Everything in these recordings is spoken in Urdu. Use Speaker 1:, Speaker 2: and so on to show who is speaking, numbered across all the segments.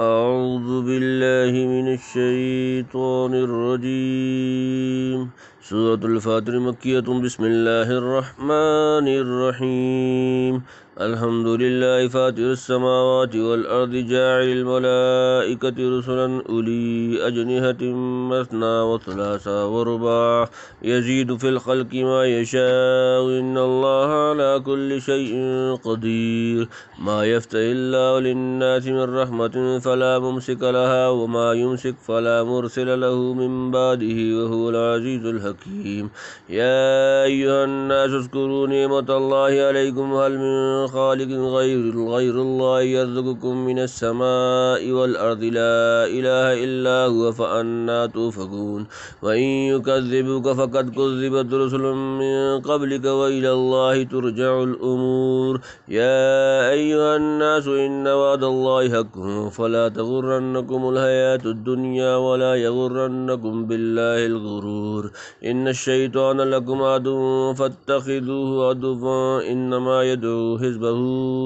Speaker 1: أعوذ بالله من الشيطان الرجيم. سورة الفاتر مكية. بسم الله الرحمن الرحيم. الحمد لله فاطر السماوات والأرض جاعل الملائكة رسلا أولي أجنحة مثنى وثلاث ورباع يزيد في الخلق ما يشاء إن الله على كل شيء قدير. ما يفتح الله للناس من رحمة فلا ممسك لها وما يمسك فلا مرسل له من بعده وهو العزيز الحكيم. يا أيها الناس اذكروا نعمة الله عليكم هل من خالق غير الله يرزقكم من السماء والأرض لا إله إلا هو فأنى توفكون. وإن يكذبوك فقد كذبت رسل من قبلك وإلى الله ترجع الأمور. يا أيها الناس إن وعد الله حق فلا تغرنكم الحياة الدنيا ولا يغرنكم بالله الغرور. إن الشيطان لكم عدو فاتخذوه عدوا إنما يدعو حزبه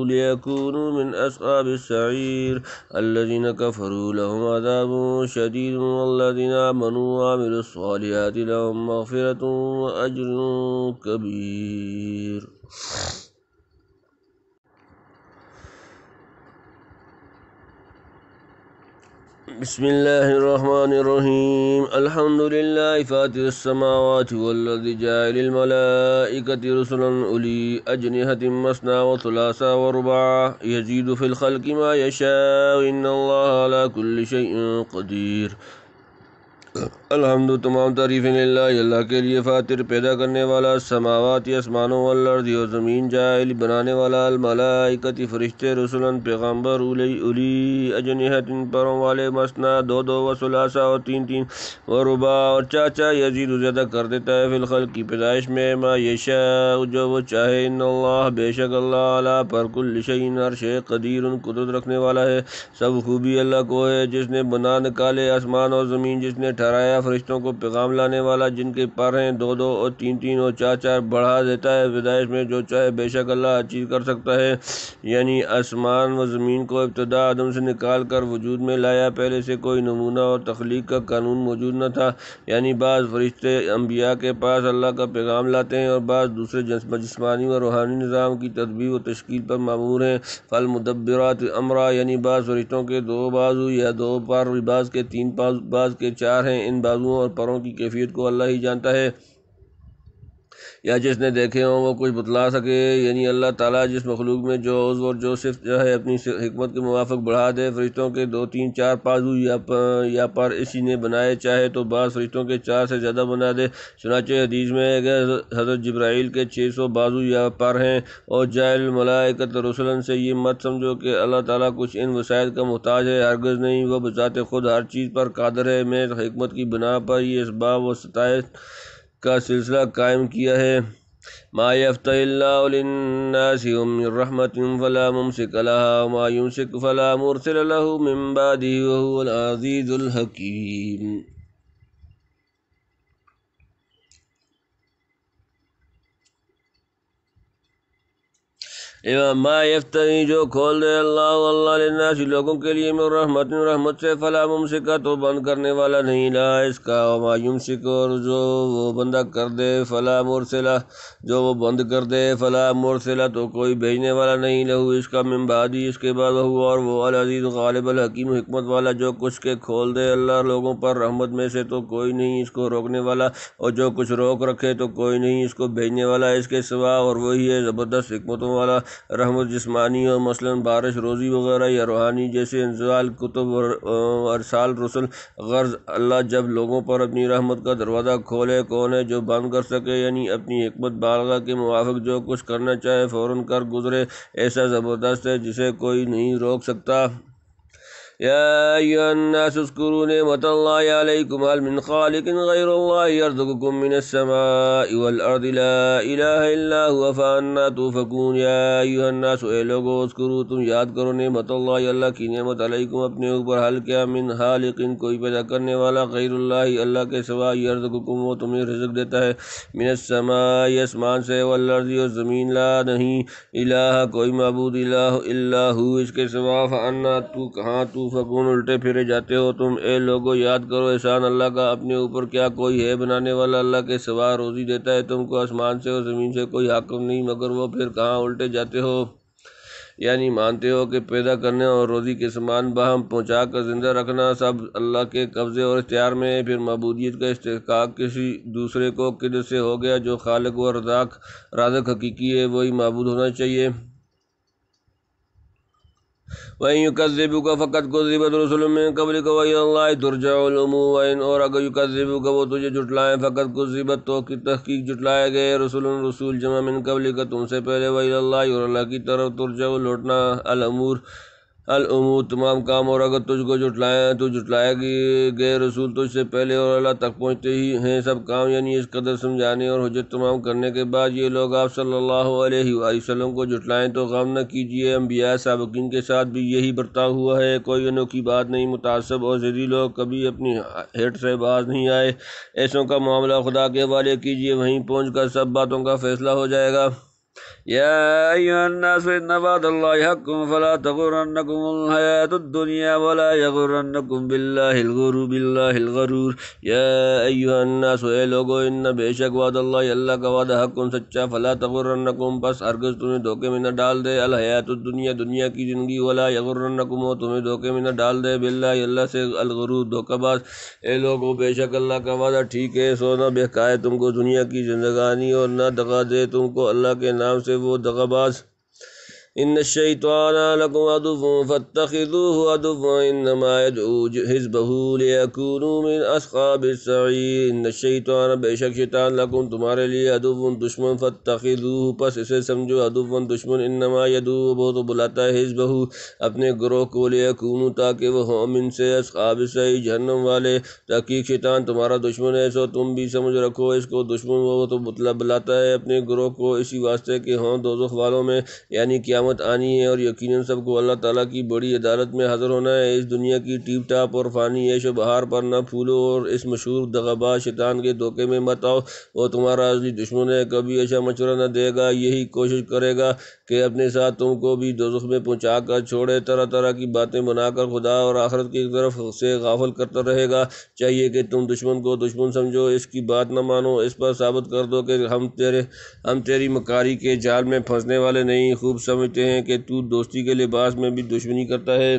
Speaker 1: ليكونوا من أصحاب السعير. الذين كفروا لهم عذاب شديد والذين آمنوا وعملوا الصالحات لهم مغفرة وأجر كبير. بسم الله الرحمن الرحيم. الحمد لله فاطر السماوات والأرض جاعل الملائكة رسلا أولي أجنحة مثنى وثلاث ورباع يزيد في الخلق ما يشاء إن الله على كل شيء قدیر. الحمد تمام تعریفیں للہ اللہ کے لیے فاطر پیدا کرنے والا سماوات آسمانوں والارض اور زمین جاعل بنانے والا الملائکۃ فرشتے رسولن پیغمبر اولی اجنحۃ پروں والے مثنیٰ دو دو و ثلاثہ اور تین تین و رباع اور چاچا یزید زیادہ کر دیتا ہے فی الخلق کی پیدائش میں ما یشاء جو وہ چاہے ان اللہ بے شک اللہ علی پر کل شیء ہر شے قدیر قدرت رکھنے والا ہے. سب خوبی اللہ کو ہے جس نے بنا نکالے آسمان اور زمین جس نے ٹھہرایا فرشتوں کو پیغام لانے والا جن کے پر ہیں دو دو اور تین تین اور چار چار بڑھا دیتا ہے پیدائش میں جو چاہے بے شک اللہ ہر چیز کر سکتا ہے. یعنی آسمان و زمین کو ابتدا آدم سے نکال کر وجود میں لایا. پہلے سے کوئی نمونہ اور تخلیق کا قانون موجود نہ تھا. یعنی بعض فرشتے انبیاء کے پاس اللہ کا پیغام لاتے ہیں اور بعض دوسرے جسمانی و روحانی نظام کی تدبیر و تشکیل پر مامور ہیں. فالمدبرات امرا یعنی بعض فرشتوں کے دو بازو یا دو پر بعض کے تین بعض کے چار ہیں. ان بازوؤں اور پروں کی کیفیت کو اللہ ہی جانتا ہے یا جس نے دیکھے ہوں وہ کچھ بتلا سکے. یعنی اللہ تعالیٰ جس مخلوق میں جو عضو اور جو صفت ہے اپنی حکمت کے موافق بڑھا دے. فرشتوں کے دو تین چار بازو یا پر اسی نے بنائے چاہے تو بعض فرشتوں کے چار سے زیادہ بنا دے. چنانچہ حدیث میں ہے کہ حضرت جبرائیل کے 600 بازو یا پر ہیں. اور جاعل الملائکۃ رسلا سے یہ مت سمجھو کہ اللہ تعالیٰ کچھ ان وسائل کا محتاج ہے. ہرگز نہیں، وہ بذات خود ہر چیز پر قادر ہے. میں حکمت کی بنا پر یہ اسباب و ستائش کا سلسلہ قائم کیا ہے. ما یفتح اللہ للناس من رحمت فلا ممسک لها وما یمسک فلا مرسل له من بعده وهو العزیز الحکیم. ما یفتحی جو کھول دے اللہ للناس لوگوں کے لیے من رحمت سے فلا ممسک تو بند کرنے والا نہیں لا اس کا. وما یمسک اور جو وہ بندہ کر دے فلا مرسلہ جو وہ بند کر دے فلا مرسلہ تو کوئی بھیجنے والا نہیں لہو اس کا من بعدی اس کے بعد. اور وہ العزیز غالب الحکیم حکمت والا جو کچھ کے کھول دے اللہ لوگوں پر رحمت میں سے تو کوئی نہیں اس کو روکنے والا اور جو کچھ روک رکھے تو کوئی نہیں اس کو بھیجنے والا اس کے سوا. اور وہی ہے زبردست حکمتوں والا. رحمت جسمانی اور مثلاً بارش روزی وغیرہ یا روحانی جیسے انزال کتب اور ارسال رسل. غرض اللہ جب لوگوں پر اپنی رحمت کا دروازہ کھولے کون ہے جو بند کر سکے. یعنی اپنی حکمت بالغہ کے موافق جو کچھ کرنا چاہے فوراً کر گزرے. ایسا زبردست ہے جسے کوئی نہیں روک سکتا. یا ایھا الناس اذکروا نعمت اللہ علیکم هل من خالق غیر اللہ یرزقکم من السماء والارض لا الہ الا هو فأنی توفکون. یا ایھا الناس اے لوگو اذکروا تم یاد کرو نعمت اللہ اللہ کی نعمت علیکم اپنے اوپر. حل کیا من خالق کوئی پیدا کرنے والا غیر اللہ اللہ کے سوا یرزقکم وہ تمہیں رزق دیتا ہے من السماء آسمان سے والارض اور زمین لا نہیں الہ کوئی معبود الہ الا ہو اس کے سوا فأنی تو کہاں تو توفکون الٹے پھرے جاتے ہو تم۔ اے لوگو یاد کرو احسان اللہ کا اپنے اوپر، کیا کوئی ہے بنانے والا اللہ کے سوا؟ روزی دیتا ہے تم کو آسمان سے اور زمین سے، کوئی حاکم نہیں مگر وہ، پھر کہاں الٹے جاتے ہو؟ یعنی مانتے ہو کہ پیدا کرنے اور روزی کے سامان باہم پہنچا کر زندہ رکھنا سب اللہ کے قبضے اور اختیار میں ہے، پھر معبودیت کا استحقاق کسی دوسرے کو قدرت سے ہو گیا۔ جو خالق و رازق حقیقی ہے وہی معبود ہونا چاہیے۔ وَإِن يُكَذِّبُكَ فَقَدْ كُذِّبَتْ رُسُلٌ مِّن قَبْلِكَ وَإِلَى اللَّهِ تُرْجَعُ الْأُمُورُ۔ وَإِن اور اگر يُكَذِّبُكَ وہ تجھے جھٹلائیں، فَقَدْ كُذِّبَتْ تو کی تحقیق جھٹلائے گئے، رسول جمع من قبلك تم سے پہلے، وَإِلَى اللَّهِ اور اللہ کی طرف ترجع لوٹنا، الامور تمام کام۔ اور اگر تجھ کو جھٹلائیں تو جھٹلائے گئے رسول تجھ سے پہلے، اور اللہ تک پہنچتے ہی ہیں سب کام، یعنی اس قدر سمجھانے اور حجت تمام کرنے کے بعد یہ لوگ آپ صلی اللہ علیہ وآلہ وسلم کو جھٹلائیں تو غم نہ کیجیے، انبیاء سابقین کے ساتھ بھی یہی برتاؤ ہوا ہے، کوئی انوکھی بات نہیں۔ متعصب اور ضدی لوگ کبھی اپنی ہٹ سے باز نہیں آئے، ایسوں کا معاملہ خدا کے حوالے کیجیے، وہیں پہنچ کر سب باتوں کا فیصلہ ہو جائے گا۔ یا ایھا الناس ان وعد اللہ حق فلا تغرنکم الحیاۃ الدنیا ولا یغرنکم باللہ الغرور۔ یا ایھا الناس اے لوگو، ان بے شک وعد اللہ اللہ کا وعدہ حق سچا، فلا تغرنکم پس ہرگز تمہیں دھوکے میں نہ ڈال دے، الحیاۃ الدنیا دنیا کی زندگی، ولا یغرنکم وہ تمہیں دھوکے میں نہ ڈال دے، باللہ اللہ سے الغرور دھوکہ باز۔ اے لوگو بے شک اللہ کا وعدہ ٹھیک ہے، سو نہ بہکائے تم کو دنیا کی زندگانی اور نہ دغا دے تم کو اللہ کے نام سے وہ دغا باز۔ ان الشیطان لکم عدو فاتخذوہ عدوا انما یدعو حزبہ لیکونوا من اصحاب السعیر۔ ان الشیطان بے شک شیطان لکم تمہارے لیے عدو دشمن، فاتخذوہ پس اسے سمجھو عدوا دشمن، انما یدعو وہ تو بلاتا ہے حزبہ اپنے گروہ کو، لیکونوا تاکہ وہ ہوں من سے اصحاب السعیر جہنم والے۔ تحقیق شیطان تمہارا دشمن ہے، سو تم بھی سمجھ رکھو اس کو دشمن، وہ تو بلاتا ہے اپنے گروہ کو اسی واسطے کہ ہوں دوزخ والوں میں، یعنی قیامت آنی ہے اور یقیناً سب کو اللہ تعالیٰ کی بڑی عدالت میں حاضر ہونا ہے۔ اس دنیا کی ٹیپ ٹاپ اور فانی عیش و بہار پر نہ پھولو اور اس مشہور دغاباز شیطان کے دھوکے میں مت آؤ، وہ تمہارا اصلی دشمن ہے، کبھی ایسا مشورہ نہ دے گا، یہی کوشش کرے گا کہ اپنے ساتھ تم کو بھی دوزخ میں پہنچا کر چھوڑے، طرح طرح کی باتیں بنا کر خدا اور آخرت کی طرف سے غافل کرتا رہے گا۔ چاہیے کہ تم دشمن کو دشمن سمجھو، اس کی بات نہ مانو، اس پر ثابت کر دو کہ ہم تیری مکاری کے جال میں پھنسنے والے نہیں، خوب سمجھتے ہیں کہ تو دوستی کے لباس میں بھی دشمنی کرتا ہے۔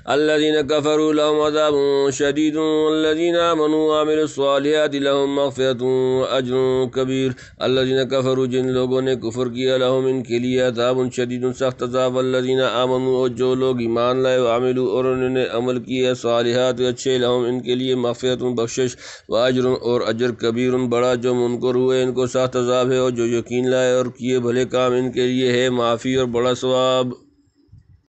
Speaker 1: الذین کفروا لهم عذاب شدید والذین آمنوا وعملوا الصالحات لهم مغفرۃ واجر کبیر۔ الذین کفروا جن لوگوں نے کفر کیا، لهم ان کے لیے عذاب شدید سخت عذاب، والذین آمنوا اور جو لوگ ایمان لائے، وعملوا اور انہوں نے عمل کیا صالحات اچھے، لهم ان کے لیے مغفرۃ بخشش، واجر اور اجر کبیر بڑا۔ جو منکر ہوئے ان کو سخت عذاب ہے، اور جو یقین لائے اور کیے بھلے کام ان کے لیے ہے معافی اور بڑا ثواب۔